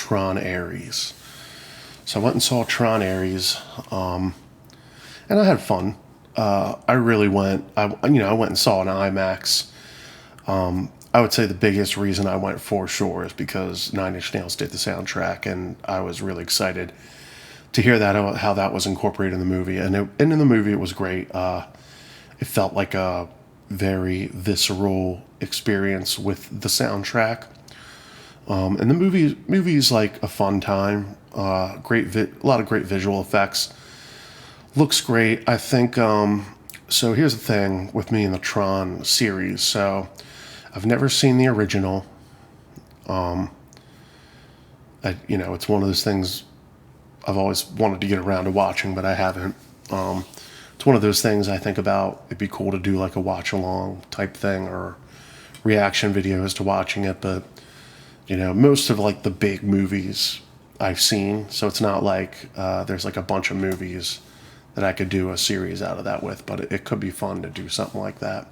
TRON Ares. So I went and saw TRON Ares, and I had fun. I really went. I went and saw an IMAX. I would say the biggest reason I went for sure is because Nine Inch Nails did the soundtrack, and I was really excited to hear that how that was incorporated in the movie. And in the movie, it was great. It felt like a very visceral experience with the soundtrack. And the movie's like a fun time. A lot of great visual effects. Looks great. I think. So here's the thing with me in the Tron series. So I've never seen the original. It's one of those things I've always wanted to get around to watching, but I haven't. It's one of those things I think about. It'd be cool to do like a watch along type thing or reaction videos to watching it, but most of like the big movies I've seen, so it's not like there's like a bunch of movies that I could do a series out of that with, but it could be fun to do something like that.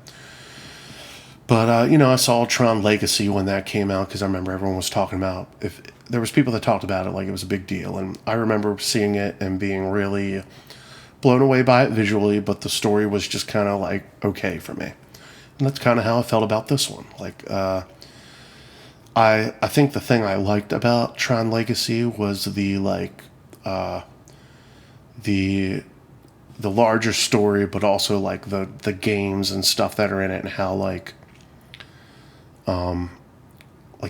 But I saw Tron Legacy when that came out because I remember everyone was talking about, if there was people that talked about it like it was a big deal, and I remember seeing it and being really blown away by it visually, but the story was just kind of like okay for me, and that's kind of how I felt about this one. Like I think the thing I liked about Tron Legacy was the larger story, but also like the games and stuff that are in it, and how like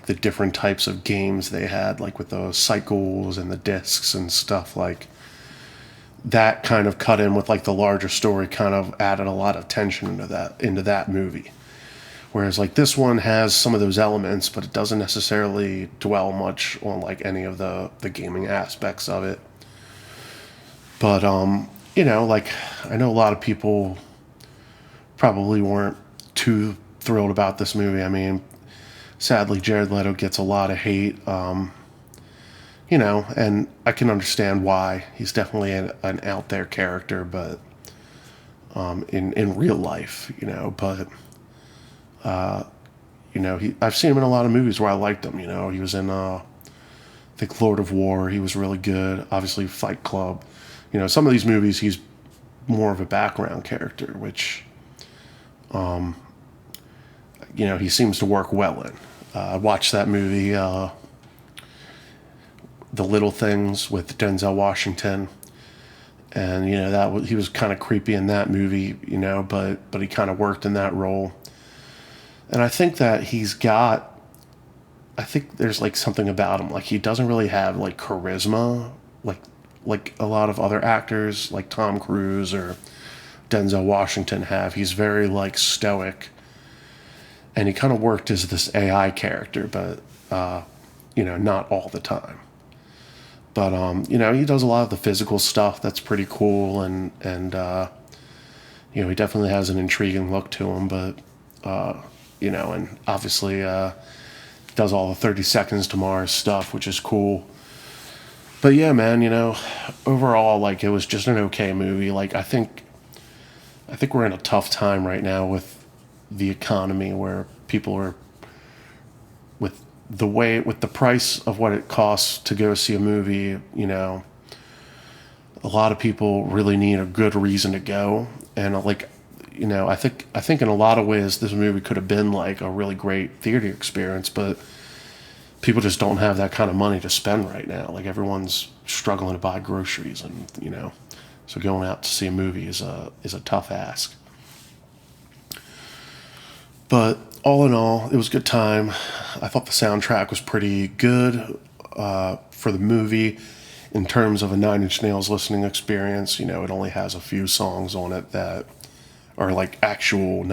the different types of games they had, like with the cycles and the discs and stuff, like that kind of cut in with like the larger story, kind of added a lot of tension into that movie. Whereas like this one has some of those elements, but it doesn't necessarily dwell much on like any of the gaming aspects of it. But like I know a lot of people probably weren't too thrilled about this movie. I mean, sadly, Jared Leto gets a lot of hate, and I can understand why. He's definitely an out there character, but in real life, but I've seen him in a lot of movies where I liked him. He was in I think Lord of War. He was really good. Obviously, Fight Club. Some of these movies he's more of a background character, which he seems to work well in. I watched that movie, The Little Things, with Denzel Washington, and he was kind of creepy in that movie, but he kind of worked in that role. And I think that I think there's like something about him, like he doesn't really have like charisma, like a lot of other actors like Tom Cruise or Denzel Washington have. He's very like stoic, and he kind of worked as this AI character, but not all the time. But he does a lot of the physical stuff that's pretty cool, and he definitely has an intriguing look to him. But and obviously does all the 30 Seconds to Mars stuff, which is cool. But yeah, man, overall, like it was just an okay movie. Like I think we're in a tough time right now with the economy, where people are with the price of what it costs to go see a movie. A lot of people really need a good reason to go, and I think in a lot of ways this movie could have been like a really great theater experience, but people just don't have that kind of money to spend right now. Like everyone's struggling to buy groceries, and so going out to see a movie is a tough ask. But all in all, it was a good time. I thought the soundtrack was pretty good for the movie in terms of a Nine Inch Nails listening experience. It only has a few songs on it that are like actual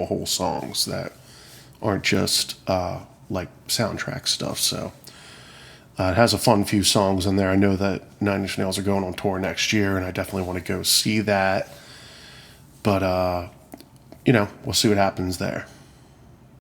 whole songs that aren't just like soundtrack stuff. So it has a fun few songs in there. I know that Nine Inch Nails are going on tour next year, and I definitely want to go see that. But we'll see what happens there.